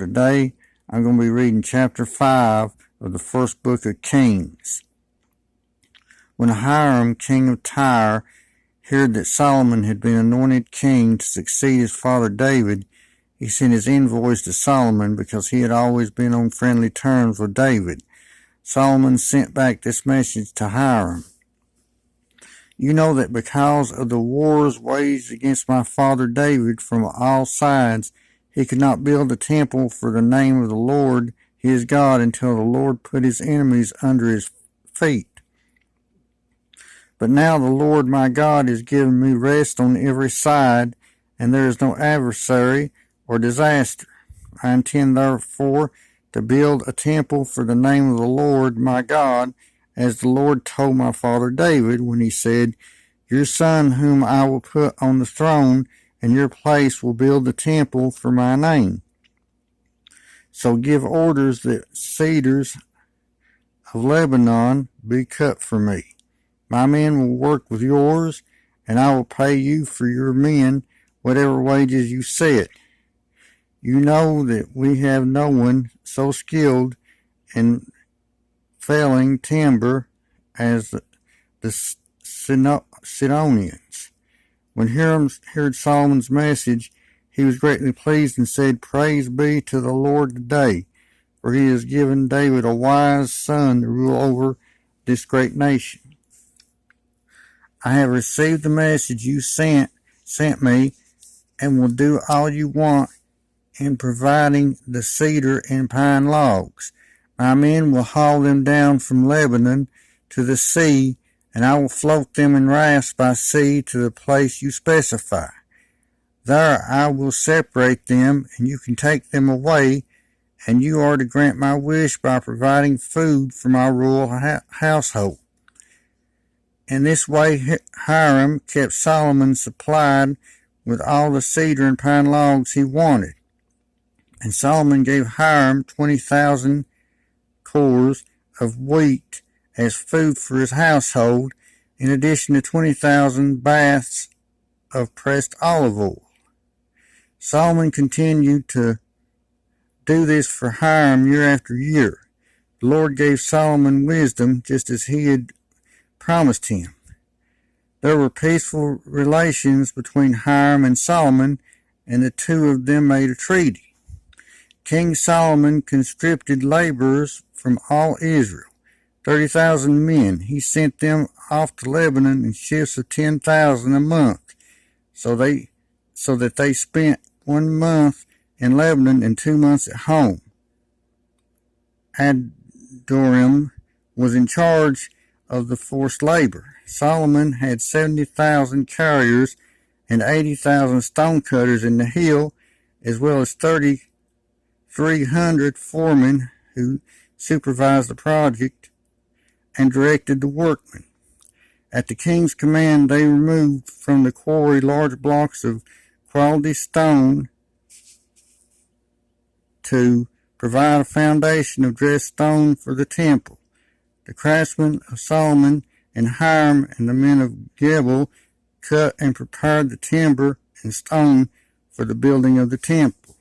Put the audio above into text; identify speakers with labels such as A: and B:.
A: today I'm going to be reading chapter 5 of the first book of Kings. When Hiram, king of Tyre, heard that Solomon had been anointed king to succeed his father David, he sent his envoys to Solomon because he had always been on friendly terms with David. Solomon sent back this message to Hiram. You know that because of the wars waged against my father David from all sides, he could not build a temple for the name of the Lord his God until the Lord put his enemies under his feet. But now the Lord my God has given me rest on every side, and there is no adversary or disaster. I intend therefore to build a temple for the name of the Lord my God, as the Lord told my father David when he said, Your son whom I will put on the throne in your place will build the temple for my name. So give orders that cedars of Lebanon be cut for me. My men will work with yours, and I will pay you for your men whatever wages you set. You know that we have no one so skilled in felling timber as the Sidonians. When Hiram heard Solomon's message, he was greatly pleased and said, Praise be to the Lord today, for he has given David a wise son to rule over this great nation. I have received the message you sent me, and will do all you want in providing the cedar and pine logs. My men will haul them down from Lebanon to the sea, and I will float them in rafts by sea to the place you specify. There I will separate them, and you can take them away, and you are to grant my wish by providing food for my royal household. In this way Hiram kept Solomon supplied with all the cedar and pine logs he wanted. And Solomon gave Hiram 20,000 cores of wheat as food for his household, in addition to 20,000 baths of pressed olive oil. Solomon continued to do this for Hiram year after year. The Lord gave Solomon wisdom just as he had promised him. There were peaceful relations between Hiram and Solomon, and the two of them made a treaty. King Solomon conscripted laborers from all Israel, 30,000 men. He sent them off to Lebanon in shifts of 10,000 a month, so that they spent 1 month in Lebanon and 2 months at home. Adoram was in charge of the forced labor. Solomon had 70,000 carriers and 80,000 stonecutters in the hill, as well as 3,300 foremen who supervised the project and directed the workmen. At the king's command, they removed from the quarry large blocks of quality stone to provide a foundation of dressed stone for the temple. The craftsmen of Solomon and Hiram and the men of Gebal cut and prepared the timber and stone for the building of the temple.